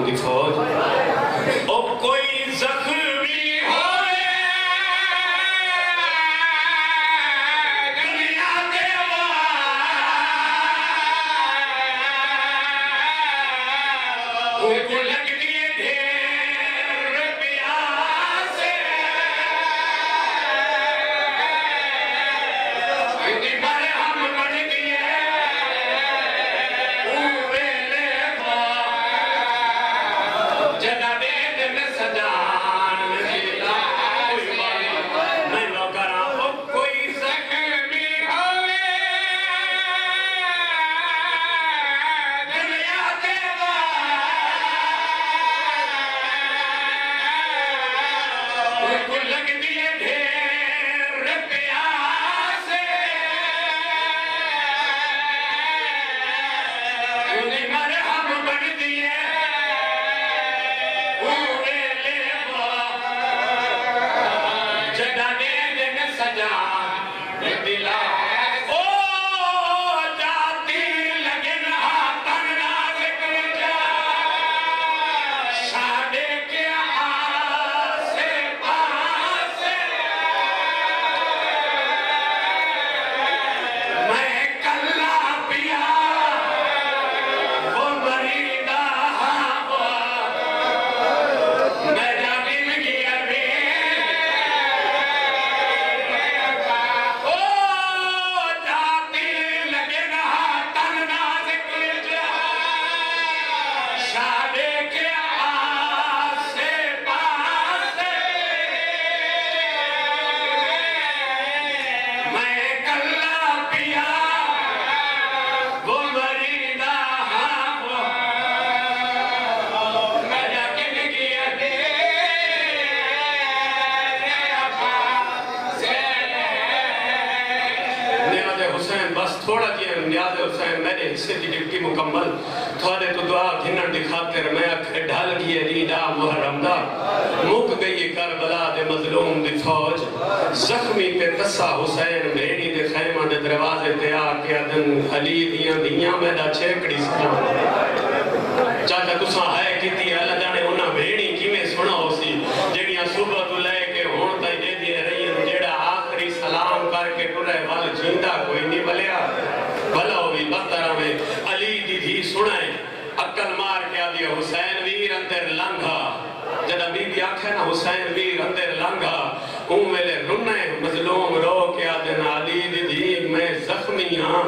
دی فوج او کوئی زخمی ہوئے دنیا دے وہ کو لگ دیے ڈھیر پیاسے اتنی بارے ہم بڑھ دیے اوے لے با جدا دے دن سجان ملا کوئی بات میں لو کرا او کوئی زخمی ہوئے دنیا دے وہ کو لگ دیے ڈھیر پیاسے انہیں مرہم بڑھ دیے اوے لے با جدا دے دن سجان دلا او جاتی لگن ہاتھن نازک جا شادے کے آسے پاسے میں کلا پیا وہ مریدہ ہوا میرا دل گیا بے او جاتی لگن ہاتھن نازک جا شادے کے آسے پاسے میں کلا پیا وہ مریدہ ہوا میرا دل گیا بے نیاز حسین بس تھوڑا جی نیاز حسین میرے حصے دی ڈیوٹی مکمل تھوڑے تو دعا گھنن دی خاطر میں اکھے ڈھال گئی ریڈا محرم دا مک گئی کربلا دے مظلوم دی فوج زخمی تے تسا حسین بھیڑی دے خیمہ دے دروازے تے آ کے دن علی دیاں میرا چھیکڑی سلام چاہتا تسا ہے کیتی اللہ جانے انہاں بھیڑی کیویں سنا ہو سی جڑیاں صبح تو لے کے ہون تائیں دے دیے رہی جیڑا آخری سلام کر کے ٹرے وال جیندہ کوئی نہیں بلیا بھلا ہوئی بخترہ میں علی دی دھی سنائیں عقل مار کے آدھی حسین ویر اندر لنگا جدا بی بی آکھے نا حسین ویر اندر لنگا اون ویلے رنے مظلوم رو کے آدھنا علی دی دھی میں زخمی ہاں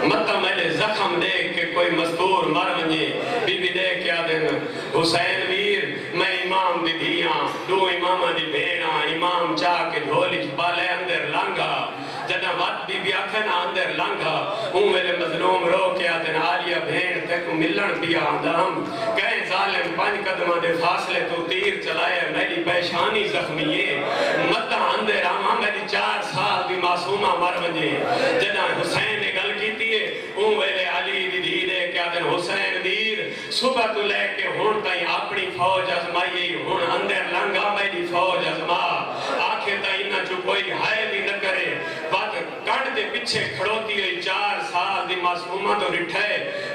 مطا میرے زخم دیکھ کے کوئی مستور مر ونجے بی بی دیکھ کے آدھنا حسین ویر میں امام دی دھیاں دو امامہ دی بھیڑاں امام چاہ کے ڈھولی بالے اندر لنگا جدا وقت بی بی آکھے نا اندر لنگا اون میرے مظلوم رو کے آدھنا آلیا بھین تے کو ملن پیا آدھام کہیں ظالم 5 قدمہ دے فاصلے تو تیر چلائے میری پیشانی زخمیے مطا اندر آماں میری 4 سال دی معصومہ مر ونجے جدا حسین نے گل کیتی ہے اون ویلے علی دی دھی دے کے آدھن حسین ویر صبح تو لے کے ہون تائیں اپنی فوج ازمائی ہون اندر لنگا میری فوج ازما آنکھیں تائیں نہ جو کوئی ہائے بھی نہ کرے بات کٹ دے پیچھے کھڑوتی ہے 4 سال دی معصومہ تو رٹھے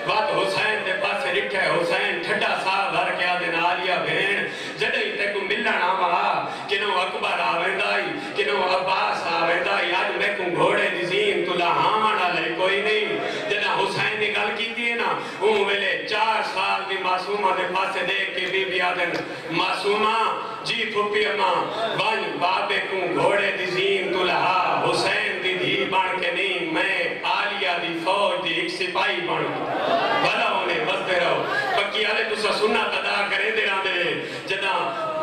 بات حسین دے پاس رٹھے حسین ٹھڈا سال بھر کے آدھن آلیا بھین جڑے تے کو ملن آما کنو اکبر آویندائی کنو عباس آویندائی آج میں کو گھوڑے دی زین تو لہامانا لے کوئی نہیں جنا حسین نے گل کیتی ہے نا اون ویلے 4 سال دی معصومہ دے پاسے دیکھ کے بی بی آدھن معصومہ جی پھپی اماں بن بابے کو گھوڑے دی زین تو لہا حسین دی دھی بن کے نہیں میں آلیا دی فوج دی ایک سپاہی بن بھلا انہیں بستے رہو بکی آلے تسا سنت ادا کرے دے رہا دے جدا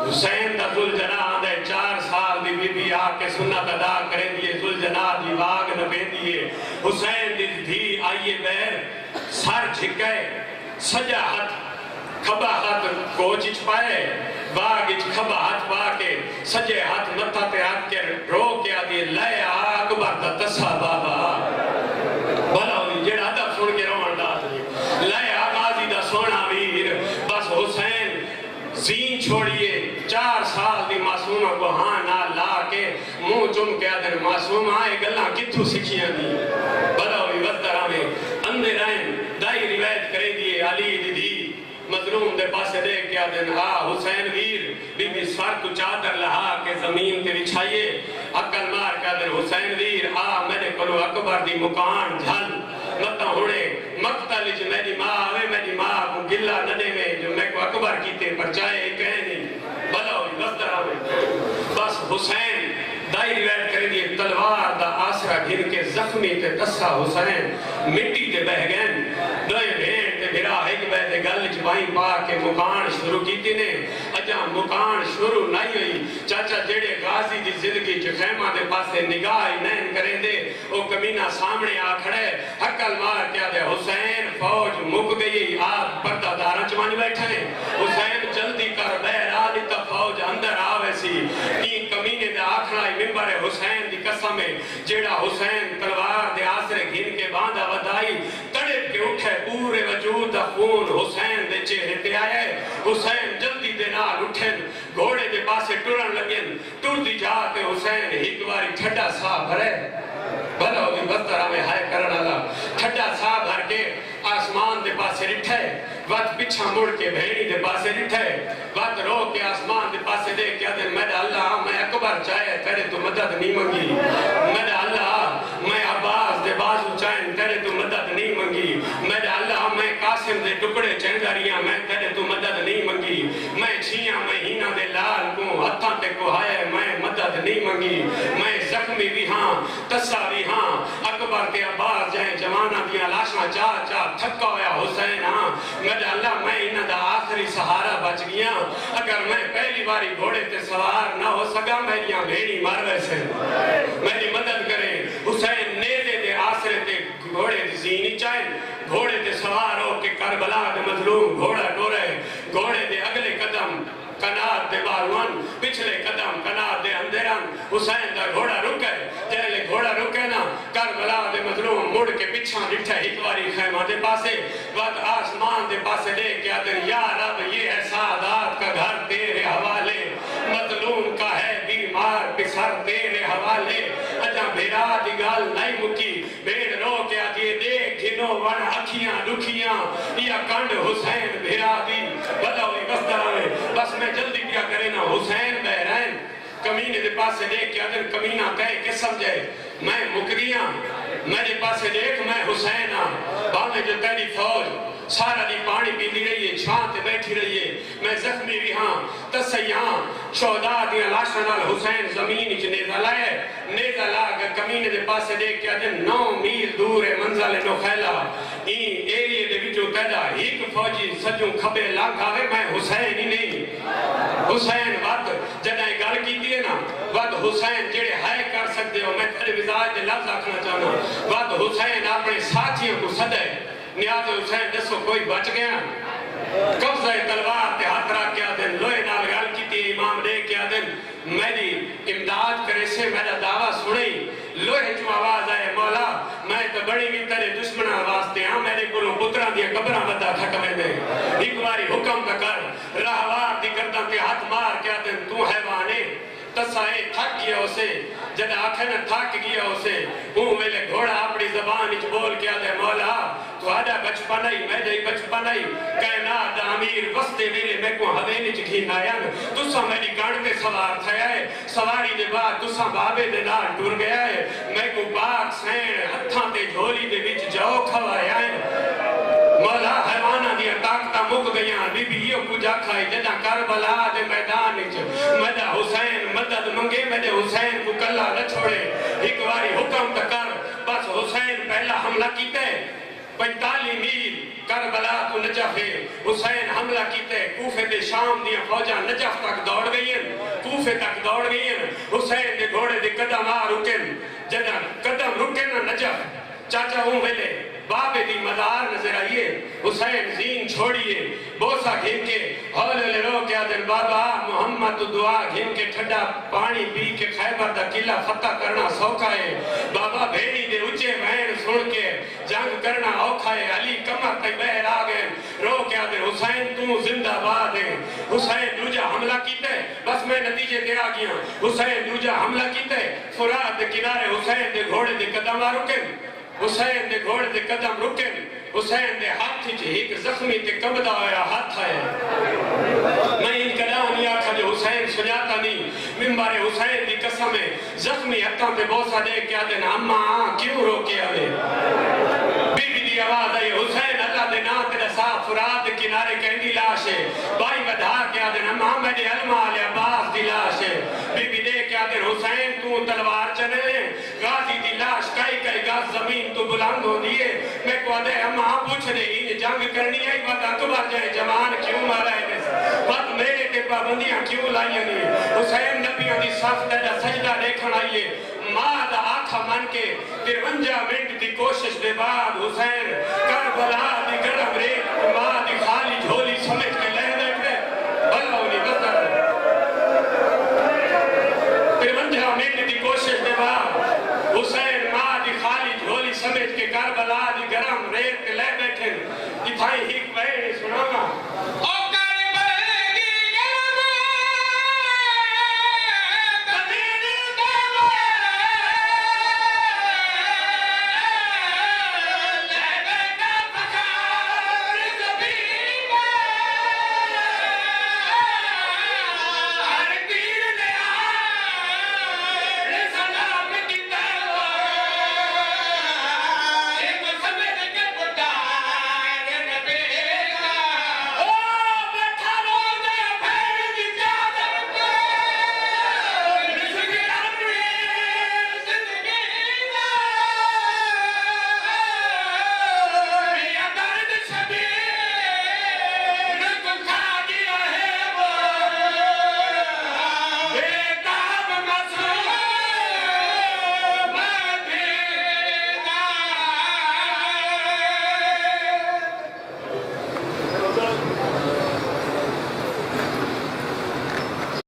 حسین دا ذوالجناح آدھے 4 سال دی بی بی آ کے سنت ادا کرے دیئے ذوالجناح دی واگ نبے دیئے حسین دی دھی آئیے بیر سر جھکے سجا ہاتھ کھبا ہاتھ کوچ پائے باغ کھبا ہاتھ پا کے سجے ہاتھ متھا تے ہاتھ کے رو کے آدھی لے اکبر دا تسا بابا بھلا ہوئی جڑا ادب سن کے روان دا لے غازی دا سونا ویر بس حسین زین چھوڑیے 4 سال دی معصومہ کو ہاں نہ لا کے منہ چم کے آدھر معصومہ آئے گلہ کتھو سکھیاں دی بھلا ہوئی وقت میں اندر آئیں دائی روایت کرے دیئے علی دی دی مظلوم دے پاسے دیکھ کے آدن حسین ویر بی بی سر کو چادر لہا کے زمین تے بچھائیے عقل مار کے آدن حسین ویر میرے کلو اکبر دی مکان جھل مطا ہونے مقتل جو میری ماں آوے میری ماں کو گلہ نڈے میں جو میں کو اکبر کیتے پر جائے کہنی بلا ہوئی بستر آوے بس حسین دائی روایت کریں گے تلوار دا آسرا گھن کے زخمی تے تسا حسین مٹی تے بہ گئن دوئے بھین تے بھرا ایک بیتے گل چبائیں پا کے مکان شروع کیتی نے اجا مکان شروع نہیں ہوئی چاچا جیڑے غازی دی زندگی جو خیمہ دے پاسے نگاہ نہیں کریں دے او کمینہ سامنے آ کھڑے حقل مار کیا دے حسین فوج مک گئی آپ پردہ دارا چمانی بیٹھے حسین جلدی کر بہر آلی تا فوج اندر آوے سی این کمینے دے آکھنا ممبر حسین دی قسم ہے جیڑا حسین تلوار دے آسرے گھن کے باندھا ودائی تڑپ کے اٹھے پورے وجود دا خون حسین دے چہرے تے آئے حسین جلدی دے نال اٹھن گھوڑے دے پاسے ٹرن لگن ٹر دی جاتے حسین ایک باری ٹھڈا سا بھرے بھلا ہوگی بسترہ میں ہائے کرنا لگا ٹھڈا سا بھر کے آسمان دے پاسے رٹھے وقت پچھا مڑ کے بھینی دے پاسے رٹھے وقت رو کے آسمان دے پاسے دے کیا دے میرے اللہ میں اکبر چاہے تیرے تو مدد نہیں منگی میرے اللہ میں عباس دے بازو چاہیں تیرے تو مدد نہیں منگی میرے اللہ میں قاسم دے ٹکڑے چنگاریاں میں تیرے تو مدد نہیں منگی میں چھیاں مہینہ دے لال کو ہتھاں تے کو ہائے میں مدد نہیں منگی میں زخمی بھی ہاں تسا بھی ہاں اکبر کے عباس جائیں جوانہ دیا لاشاں چاہ چاہ تھکا ہویا حسین ہاں میرے اللہ میں انہاں دا آخری سہارا بچ گیا اگر میں پہلی باری گھوڑے تے سوار نہ ہو سکا میریاں بھیڑی مار ویسے میری مدد کریں حسین نیزے دے آسرے تے گھوڑے دی زینی چاہیں گھوڑے تے سوار ہو کے کربلا دے مظلوم گھوڑا ٹورے گھوڑے دے اگلے قدم کنات دے باروان پچھلے قدم کنات دے اندران حسین دا گھوڑا رکے جہلے گھوڑا رکے نا کربلا دے مظلوم مڑ کے پچھاں ڈٹھے ہکواری خیمہ دے پاسے وقت آسمان دے پاسے لے کے آدھر یا رب یہ ہے سعادات کا گھر تیرے حوالے مظلوم کا ہے بیمار پسر تیرے حوالے اجا بھیرا دی گال نہیں مکی بھیڑ رو کے آدھے دیکھ گھنو ون اکھیاں لکھیاں یا کنڈ حسین بھیرا دی بدا ہوئی بسترہ میں بس میں جلدی کیا کرے نا حسین بہرین کمینے دے پاسے دیکھ کے آدھر کمینہ کہے کہ سمجھے میں مکریاں میرے پاسے دیکھ میں حسین ہاں بانے جو تیری فوج سارا دی پانی پیندی رہی ہے چھانتے بیٹھی رہی ہے میں زخمی بھی ہاں تسی ہاں شہداء دیا لاشنال حسین زمینی چھ نیزہ لائے نیزہ لاغ کمینے دے پاسے دیکھ کے آدھر 9 میل دور منزل نخیلہ این ایریے دے وچوں پیدا ایک فوجی سجوں کھبے لاکھ آوے میں حسین ہی نہیں حسین وقت جنہیں گل کی دیئے نا وقت حسین جڑے ہائے کر سکتے ہو میں تھے مزاج دے لفظ آکھنا چاہنا وقت حسین اپنے ساتھیوں کو صدے نیاز حسین دسو کوئی بچ گیا قبضہ تلوار تے ہاتھ رکھ کے آدھن لوہے نال گل کی تھی امام دے کے آدھن میری امداد کرے سے میرا دعویٰ سنئی لوہے جو آواز آئے مولا میں تو بڑی بھی تیرے دشمنہ واسطے ہاں میرے کلوں پتران دیا قبران بدا کھٹ میں دے ایک باری حکم کر راہوار دی کردن کے ہاتھ مار کے آدھن تو حیوانے تسائے تھک گیا اسے جد آنکھیں تھک گیا اسے وہ میلے گھوڑا اپنی زبان اچ بول کے آدھے مولا تو آدھا بچپن آئی میں دے بچپن آئی کائنات امیر وستے میرے میں کو حویل اچ گھین آیا تو سا میری گاڑ کے سوار تھا ہے سواری دے بعد تو سا بابے دے نال ٹور گیا ہے میں کو پاک سین ہتھاں تے جھولی دے بچ جاؤ کھوایا ہے مولا حیوانہ دیا طاقتہ مک گیاں بی بی یہ کچھ آکھائی جدہ کربلا دے میدان اچ میدہ حسین مدد منگے میرے حسین کو کلہ نہ چھوڑے ایک باری حکم کر بس حسین پہلا حملہ کیتے 45 میل کربلا تو نجف ہے حسین حملہ کیتے کوفے دے شام دیا فوجہ نجف تک دوڑ گئی ہیں کوفے تک دوڑ گئی ہیں حسین دے گھوڑے دے قدم آ رکن جدہ قدم رکن نجف چاچا ہوں ملے بابے دی مدار نظر آئیے حسین زین چھوڑیے بوسا گھن کے ہولے لے رو کیا دن بابا محمد تو دعا گھن کے ٹھڈا پانی پی کے خیبر دا قلعہ فتح کرنا سوکھا ہے بابا بھیڑی دے اچھے بہن سن کے جنگ کرنا اوکھا ہے علی کمر تک بہر آگئے رو کیا دن حسین تو زندہ باد ہے حسین دوجہ حملہ کیتے بس میں نتیجے دے آگیا حسین دوجہ حملہ کیتے فرات دے کنارے حسین دے گھوڑے دے قدم آ رکن حسین دے گھوڑے دے قدم رکن حسین دے ہاتھ چھ ایک زخمی تے کمدہ ہویا ہاتھ ہے زخمی ہتھاں پہ بوسہ دے کے آدھے اماں کیوں روکے آوے بی بی دی آواز آئی حسین اللہ دے نا تیرا صاف فرات کنارے کہندی لاش ہے بائی ودھا کے آدھے اماں میرے علمہ علی عباس دی لاش ہے بی بی دے کے آدھے حسین تو تلوار چلے غازی دی لاش کئی کئی گاز زمین تو بلند ہو دیئے میں کو آدھے اماں پوچھ دے انہیں جنگ کرنی ہے وقت اکبر جائے جوان کیوں مارا ہے وقت میرے تے پابندیاں کیوں لائیں نہیں حسین نبیوں دی صف تیرا سجدہ دیکھن آئیے ماں دا آنکھا من کے 53 منٹ دی کوشش دے بعد حسین کربلا دی گرم ریت ماں دی